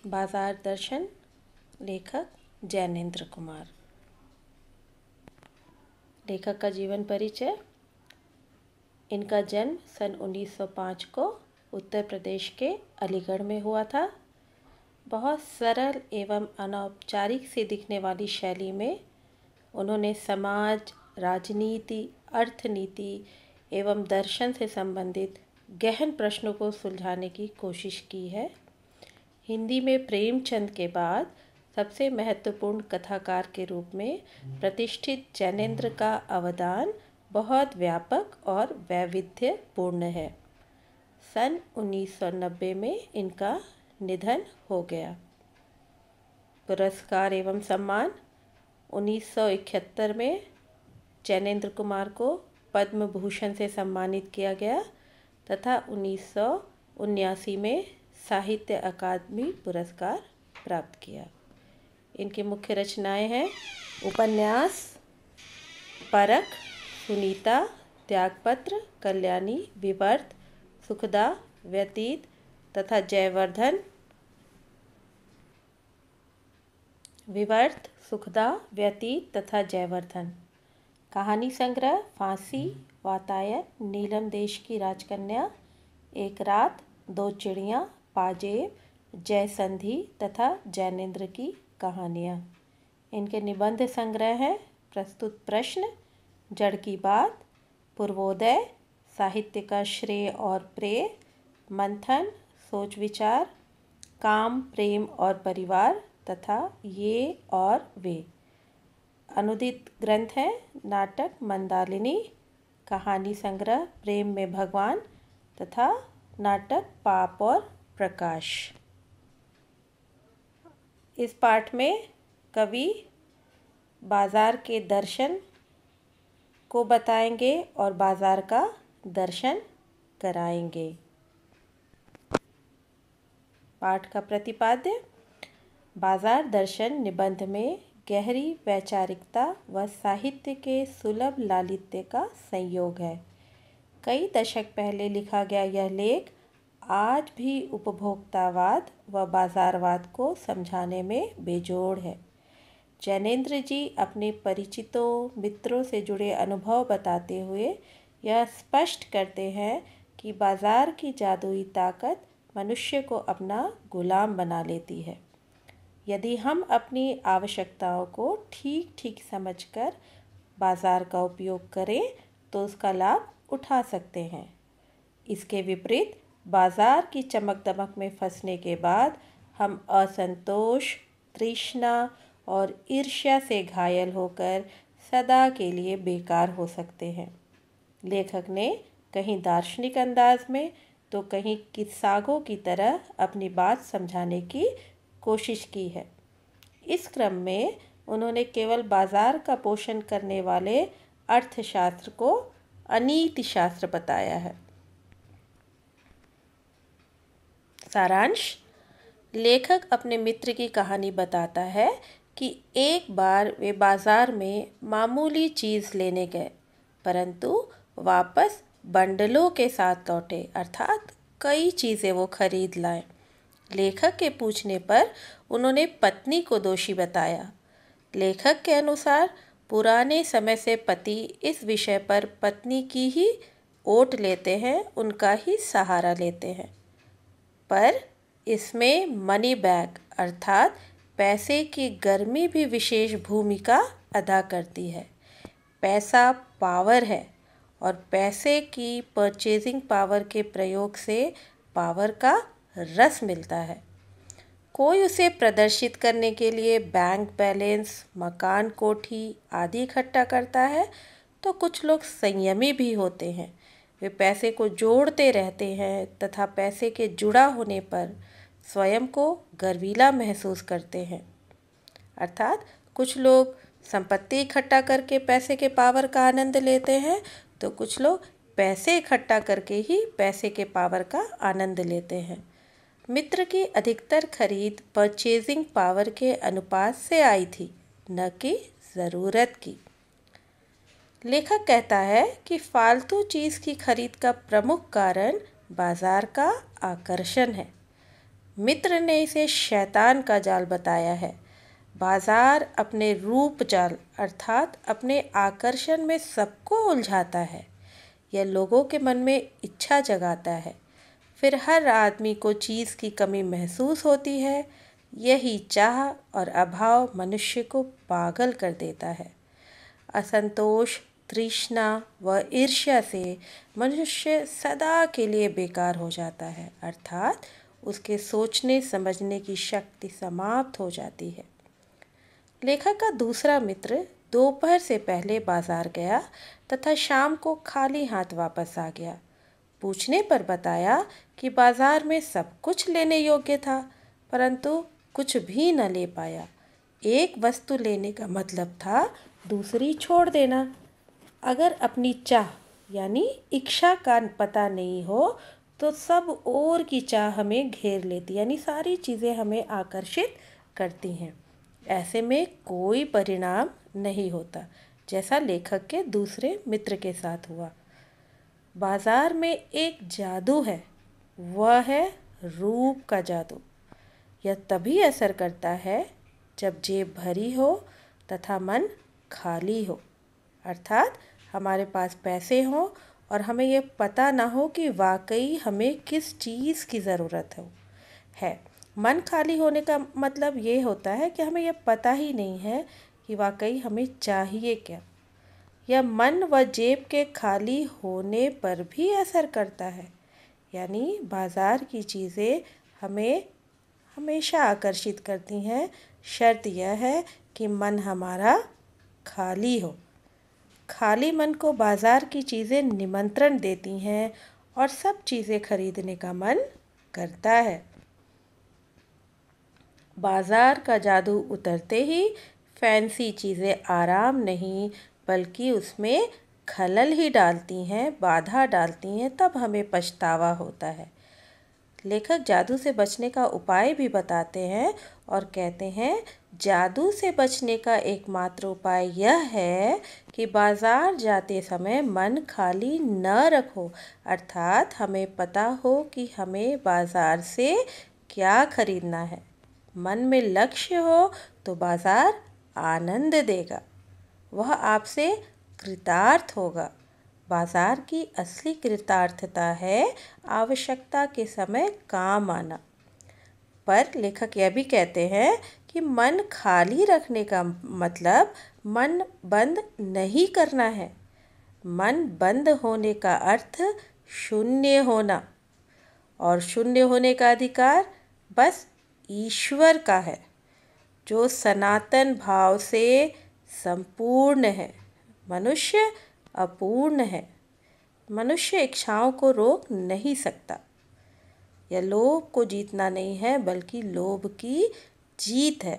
बाजार दर्शन, लेखक जैनेंद्र कुमार। लेखक का जीवन परिचय। इनका जन्म सन 1905 को उत्तर प्रदेश के अलीगढ़ में हुआ था। बहुत सरल एवं अनौपचारिक सी दिखने वाली शैली में उन्होंने समाज, राजनीति, अर्थनीति एवं दर्शन से संबंधित गहन प्रश्नों को सुलझाने की कोशिश की है। हिंदी में प्रेमचंद के बाद सबसे महत्वपूर्ण कथाकार के रूप में प्रतिष्ठित जैनेंद्र का अवदान बहुत व्यापक और वैविध्यपूर्ण है। सन 1990 में इनका निधन हो गया। पुरस्कार एवं सम्मान। 1971 में जैनेंद्र कुमार को पद्म भूषण से सम्मानित किया गया तथा 1979 में साहित्य अकादमी पुरस्कार प्राप्त किया। इनकी मुख्य रचनाएं हैं उपन्यास, परख, सुनीता, त्यागपत्र, कल्याणी, विवर्त, सुखदा, व्यतीत तथा जयवर्धन। विवर्त, सुखदा, व्यतीत तथा जयवर्धन। कहानी संग्रह फांसी, वातायन, नीलम देश की राजकन्या, एक रात, दो चिड़ियाँ, पाजेब, जयसंधि तथा जैनेंद्र की कहानियाँ। इनके निबंध संग्रह हैं प्रस्तुत प्रश्न, जड़ की बात, पूर्वोदय, साहित्य का श्रेय और प्रेय, मंथन, सोच विचार, काम, प्रेम और परिवार तथा ये और वे। अनुदित ग्रंथ हैं नाटक मंदालिनी, कहानी संग्रह प्रेम में भगवान तथा नाटक पाप और प्रकाश। इस पाठ में कवि बाजार के दर्शन को बताएंगे और बाजार का दर्शन कराएंगे। पाठ का प्रतिपाद्य। बाजार दर्शन निबंध में गहरी वैचारिकता व साहित्य के सुलभ लालित्य का संयोग है। कई दशक पहले लिखा गया यह लेख आज भी उपभोक्तावाद व बाजारवाद को समझाने में बेजोड़ है। जैनेंद्र जी अपने परिचितों, मित्रों से जुड़े अनुभव बताते हुए यह स्पष्ट करते हैं कि बाजार की जादुई ताकत मनुष्य को अपना गुलाम बना लेती है। यदि हम अपनी आवश्यकताओं को ठीक ठीक समझकर बाजार का उपयोग करें तो उसका लाभ उठा सकते हैं। इसके विपरीत बाजार की चमक दमक में फंसने के बाद हम असंतोष, तृष्णा और ईर्ष्या से घायल होकर सदा के लिए बेकार हो सकते हैं। लेखक ने कहीं दार्शनिक अंदाज में तो कहीं किस्सागो की तरह अपनी बात समझाने की कोशिश की है। इस क्रम में उन्होंने केवल बाजार का पोषण करने वाले अर्थशास्त्र को अनीति शास्त्र बताया है। सारांश। लेखक अपने मित्र की कहानी बताता है कि एक बार वे बाजार में मामूली चीज़ लेने गए, परंतु वापस बंडलों के साथ लौटे, अर्थात कई चीज़ें वो खरीद लाए। लेखक के पूछने पर उन्होंने पत्नी को दोषी बताया। लेखक के अनुसार पुराने समय से पति इस विषय पर पत्नी की ही ओट लेते हैं, उनका ही सहारा लेते हैं। पर इसमें मनी बैग अर्थात पैसे की गर्मी भी विशेष भूमिका अदा करती है। पैसा पावर है और पैसे की परचेजिंग पावर के प्रयोग से पावर का रस मिलता है। कोई उसे प्रदर्शित करने के लिए बैंक बैलेंस, मकान, कोठी आदि इकट्ठा करता है तो कुछ लोग संयमी भी होते हैं। वे पैसे को जोड़ते रहते हैं तथा पैसे के जुड़ा होने पर स्वयं को गर्वीला महसूस करते हैं। अर्थात कुछ लोग संपत्ति इकट्ठा करके पैसे के पावर का आनंद लेते हैं तो कुछ लोग पैसे इकट्ठा करके ही पैसे के पावर का आनंद लेते हैं। मित्र की अधिकतर खरीद परचेजिंग पावर के अनुपात से आई थी, न कि ज़रूरत की। लेखक कहता है कि फालतू चीज़ की खरीद का प्रमुख कारण बाजार का आकर्षण है। मित्र ने इसे शैतान का जाल बताया है। बाजार अपने रूप जाल अर्थात अपने आकर्षण में सबको उलझाता है। यह लोगों के मन में इच्छा जगाता है। फिर हर आदमी को चीज़ की कमी महसूस होती है। यही चाह और अभाव मनुष्य को पागल कर देता है। असंतोष, तृष्णा व ईर्ष्या से मनुष्य सदा के लिए बेकार हो जाता है अर्थात उसके सोचने समझने की शक्ति समाप्त हो जाती है। लेखक का दूसरा मित्र दोपहर से पहले बाजार गया तथा शाम को खाली हाथ वापस आ गया। पूछने पर बताया कि बाजार में सब कुछ लेने योग्य था, परंतु कुछ भी न ले पाया। एक वस्तु लेने का मतलब था दूसरी छोड़ देना। अगर अपनी चाह यानी इच्छा का पता नहीं हो तो सब और की चाह हमें घेर लेती, यानी सारी चीज़ें हमें आकर्षित करती हैं। ऐसे में कोई परिणाम नहीं होता, जैसा लेखक के दूसरे मित्र के साथ हुआ। बाजार में एक जादू है, वह है रूप का जादू। यह तभी असर करता है जब जेब भरी हो तथा मन खाली हो, अर्थात हमारे पास पैसे हों और हमें यह पता ना हो कि वाकई हमें किस चीज़ की ज़रूरत है। मन खाली होने का मतलब ये होता है कि हमें यह पता ही नहीं है कि वाकई हमें चाहिए क्या। यह मन व जेब के खाली होने पर भी असर करता है, यानी बाज़ार की चीज़ें हमें हमेशा आकर्षित करती हैं। शर्त यह है कि मन हमारा खाली हो। खाली मन को बाज़ार की चीज़ें निमंत्रण देती हैं और सब चीज़ें खरीदने का मन करता है। बाज़ार का जादू उतरते ही फैंसी चीज़ें आराम नहीं बल्कि उसमें खलल ही डालती हैं, बाधा डालती हैं, तब हमें पछतावा होता है। लेखक जादू से बचने का उपाय भी बताते हैं और कहते हैं जादू से बचने का एकमात्र उपाय यह है कि बाज़ार जाते समय मन खाली न रखो, अर्थात हमें पता हो कि हमें बाज़ार से क्या खरीदना है। मन में लक्ष्य हो तो बाज़ार आनंद देगा, वह आपसे कृतार्थ होगा। बाज़ार की असली कृतार्थता है आवश्यकता के समय काम आना। पर लेखक यह भी कहते हैं कि मन खाली रखने का मतलब मन बंद नहीं करना है। मन बंद होने का अर्थ शून्य होना, और शून्य होने का अधिकार बस ईश्वर का है, जो सनातन भाव से संपूर्ण है। मनुष्य अपूर्ण है। मनुष्य इच्छाओं को रोक नहीं सकता। यह लोभ को जीतना नहीं है बल्कि लोभ की जीत है।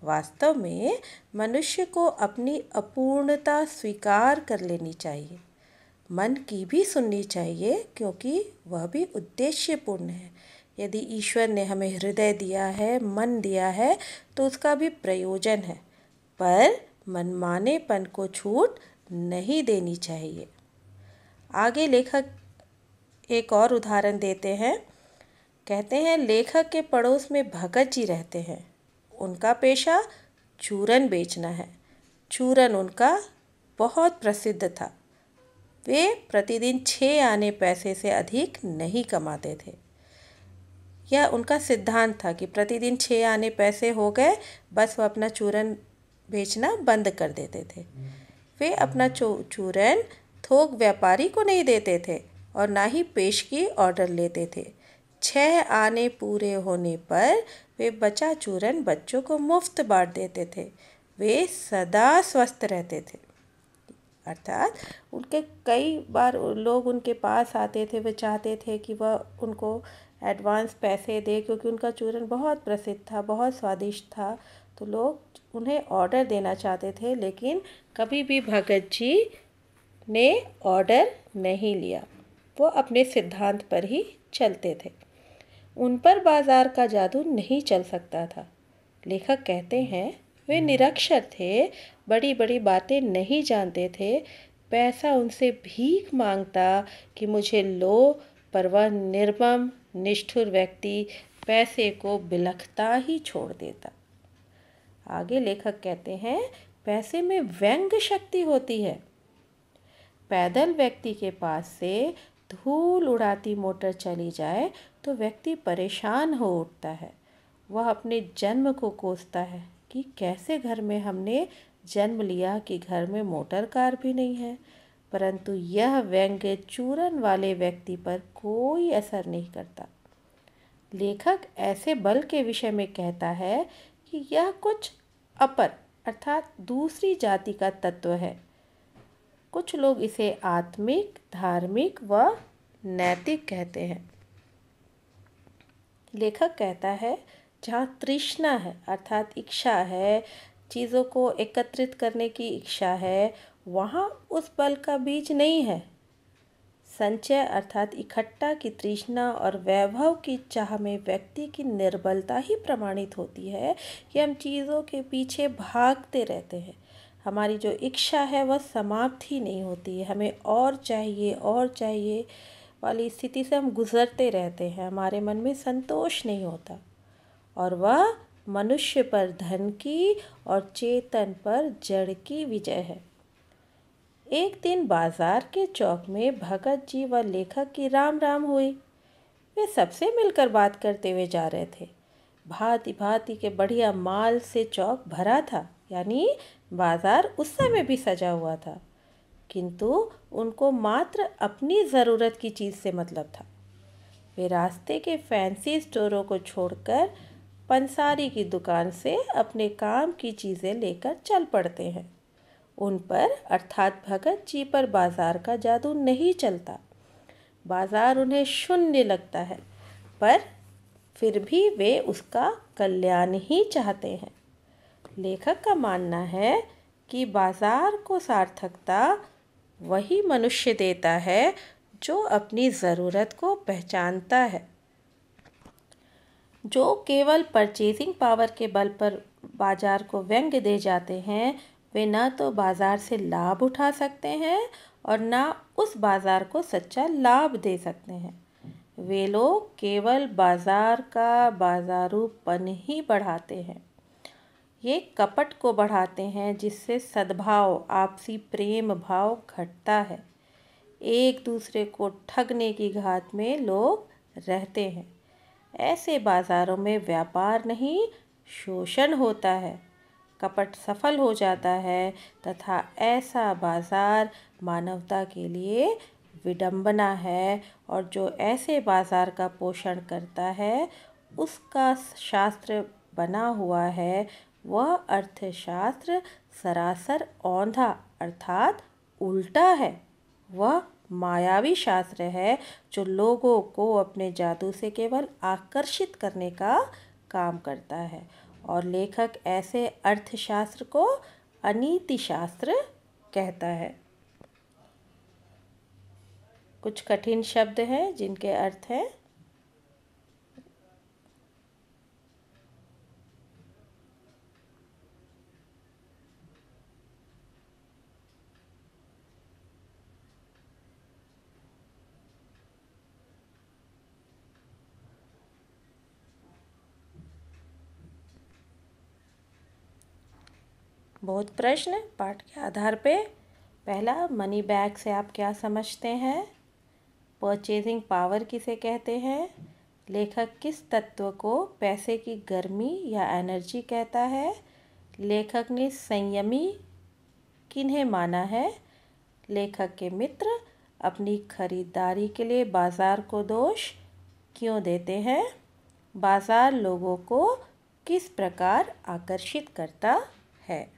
वास्तव में मनुष्य को अपनी अपूर्णता स्वीकार कर लेनी चाहिए। मन की भी सुननी चाहिए क्योंकि वह भी उद्देश्यपूर्ण है। यदि ईश्वर ने हमें हृदय दिया है, मन दिया है, तो उसका भी प्रयोजन है, पर मनमानेपन को छूट नहीं देनी चाहिए। आगे लेखक एक और उदाहरण देते हैं। कहते हैं लेखक के पड़ोस में भगत जी रहते हैं। उनका पेशा चूरन बेचना है। चूरन उनका बहुत प्रसिद्ध था। वे प्रतिदिन 6 आने पैसे से अधिक नहीं कमाते थे। यह उनका सिद्धांत था कि प्रतिदिन 6 आने पैसे हो गए, बस वो अपना चूरन बेचना बंद कर देते थे। वे अपना चूरन थोक व्यापारी को नहीं देते थे और ना ही पेशगी ऑर्डर लेते थे। 6 आने पूरे होने पर वे बचा चूरन बच्चों को मुफ्त बांट देते थे। वे सदा स्वस्थ रहते थे। अर्थात उनके कई बार लोग उनके पास आते थे, वे चाहते थे कि वह उनको एडवांस पैसे दे क्योंकि उनका चूरन बहुत प्रसिद्ध था, बहुत स्वादिष्ट था। तो लोग उन्हें ऑर्डर देना चाहते थे, लेकिन कभी भी भगत जी ने ऑर्डर नहीं लिया। वो अपने सिद्धांत पर ही चलते थे। उन पर बाजार का जादू नहीं चल सकता था। लेखक कहते हैं वे निरक्षर थे, बड़ी बड़ी बातें नहीं जानते थे। पैसा उनसे भीख मांगता कि मुझे लो, पर वह निर्मम निष्ठुर व्यक्ति पैसे को बिलखता ही छोड़ देता। आगे लेखक कहते हैं, पैसे में व्यंग्य शक्ति होती है। पैदल व्यक्ति के पास से धूल उड़ाती मोटर चली जाए तो व्यक्ति परेशान हो उठता है। वह अपने जन्म को कोसता है कि कैसे घर में हमने जन्म लिया कि घर में मोटर कार भी नहीं है। परंतु यह व्यंग्य चूरन वाले व्यक्ति पर कोई असर नहीं करता। लेखक ऐसे बल के विषय में कहता है कि यह कुछ अपर अर्थात दूसरी जाति का तत्व है। कुछ लोग इसे आत्मिक, धार्मिक व नैतिक कहते हैं। लेखक कहता है, जहाँ तृष्णा है अर्थात इच्छा है, चीज़ों को एकत्रित करने की इच्छा है, वहाँ उस बल का बीज नहीं है। संचय अर्थात इकट्ठा की तृष्णा और वैभव की चाह में व्यक्ति की निर्बलता ही प्रमाणित होती है कि हम चीज़ों के पीछे भागते रहते हैं। हमारी जो इच्छा है वह समाप्त ही नहीं होती है। हमें और चाहिए वाली स्थिति से हम गुजरते रहते हैं। हमारे मन में संतोष नहीं होता और वह मनुष्य पर धन की और चेतन पर जड़ की विजय है। एक दिन बाजार के चौक में भगत जी व लेखक की राम राम हुई। वे सबसे मिलकर बात करते हुए जा रहे थे। भांति भांति के बढ़िया माल से चौक भरा था, यानी बाजार उस समय भी सजा हुआ था, किंतु उनको मात्र अपनी ज़रूरत की चीज़ से मतलब था। वे रास्ते के फैंसी स्टोरों को छोड़कर पंसारी की दुकान से अपने काम की चीज़ें लेकर चल पड़ते हैं। उन पर अर्थात भगत जी पर बाजार का जादू नहीं चलता। बाजार उन्हें शून्य लगता है, पर फिर भी वे उसका कल्याण ही चाहते हैं। लेखक का मानना है कि बाजार को सार्थकता वही मनुष्य देता है जो अपनी ज़रूरत को पहचानता है। जो केवल परचेजिंग पावर के बल पर बाजार को व्यंग्य दे जाते हैं, वे ना तो बाजार से लाभ उठा सकते हैं और ना उस बाजार को सच्चा लाभ दे सकते हैं। वे लोग केवल बाजार का बाजारूपन ही बढ़ाते हैं। ये कपट को बढ़ाते हैं, जिससे सद्भाव, आपसी प्रेम भाव घटता है। एक दूसरे को ठगने की घात में लोग रहते हैं। ऐसे बाज़ारों में व्यापार नहीं, शोषण होता है। कपट सफल हो जाता है तथा ऐसा बाज़ार मानवता के लिए विडंबना है, और जो ऐसे बाज़ार का पोषण करता है उसका शास्त्र बना हुआ है वह अर्थशास्त्र सरासर औंधा अर्थात उल्टा है। वह मायावी शास्त्र है जो लोगों को अपने जादू से केवल आकर्षित करने का काम करता है, और लेखक ऐसे अर्थशास्त्र को अनीति शास्त्र कहता है। कुछ कठिन शब्द हैं जिनके अर्थ हैं बहुत प्रश्न पाठ के आधार पे। पहला, मनी बैग से आप क्या समझते हैं? परचेजिंग पावर किसे कहते हैं? लेखक किस तत्व को पैसे की गर्मी या एनर्जी कहता है? लेखक ने संयमी किन्हें माना है? लेखक के मित्र अपनी खरीदारी के लिए बाजार को दोष क्यों देते हैं? बाजार लोगों को किस प्रकार आकर्षित करता है?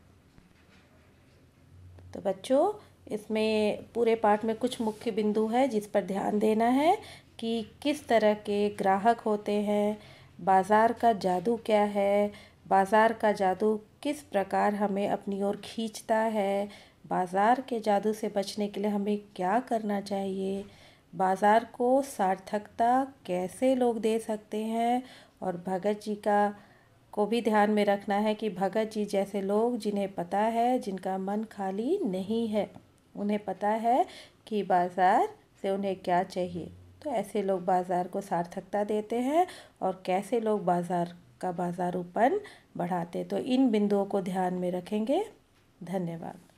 तो बच्चों, इसमें पूरे पाठ में कुछ मुख्य बिंदु है जिस पर ध्यान देना है कि किस तरह के ग्राहक होते हैं, बाज़ार का जादू क्या है, बाज़ार का जादू किस प्रकार हमें अपनी ओर खींचता है, बाज़ार के जादू से बचने के लिए हमें क्या करना चाहिए, बाज़ार को सार्थकता कैसे लोग दे सकते हैं, और भगत जी को भी ध्यान में रखना है कि भगत जी जैसे लोग जिन्हें पता है, जिनका मन खाली नहीं है, उन्हें पता है कि बाज़ार से उन्हें क्या चाहिए। तो ऐसे लोग बाज़ार को सार्थकता देते हैं और कैसे लोग बाज़ार का बाज़ारूपन बढ़ाते, तो इन बिंदुओं को ध्यान में रखेंगे। धन्यवाद।